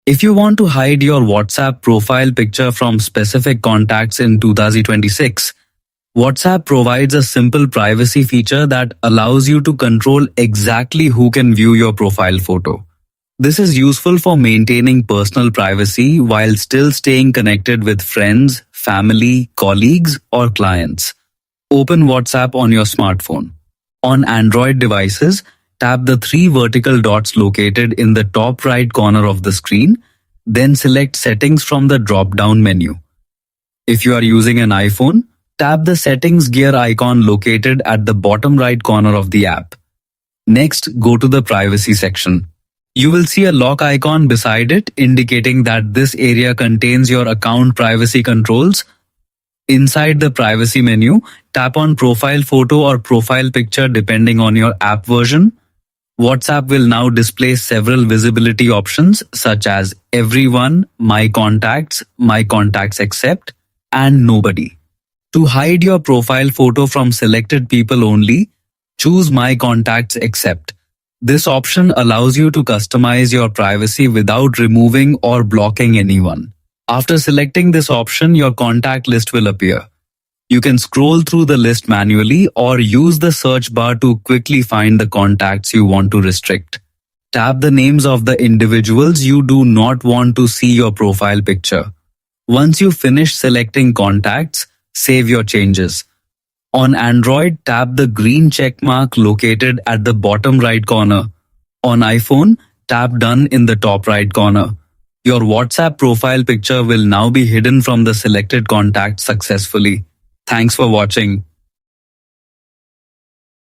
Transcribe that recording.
If you want to hide your WhatsApp profile picture from specific contacts in 2026, WhatsApp provides a simple privacy feature that allows you to control exactly who can view your profile photo. This is useful for maintaining personal privacy while still staying connected with friends, family, colleagues, or clients. Open WhatsApp on your smartphone. On Android devices, tap the three vertical dots located in the top right corner of the screen, then select Settings from the drop-down menu. If you are using an iPhone, tap the Settings gear icon located at the bottom right corner of the app. Next, go to the Privacy section. You will see a lock icon beside it indicating that this area contains your account privacy controls. Inside the Privacy menu, tap on Profile Photo or Profile Picture depending on your app version. WhatsApp will now display several visibility options such as Everyone, My Contacts Except, and Nobody. To hide your profile photo from selected people only, choose My Contacts Except. This option allows you to customize your privacy without removing or blocking anyone. After selecting this option, your contact list will appear. You can scroll through the list manually or use the search bar to quickly find the contacts you want to restrict. Tap the names of the individuals you do not want to see your profile picture. Once you finish selecting contacts, save your changes. On Android, tap the green check mark located at the bottom right corner. On iPhone, tap Done in the top right corner. Your WhatsApp profile picture will now be hidden from the selected contacts successfully. Thanks for watching.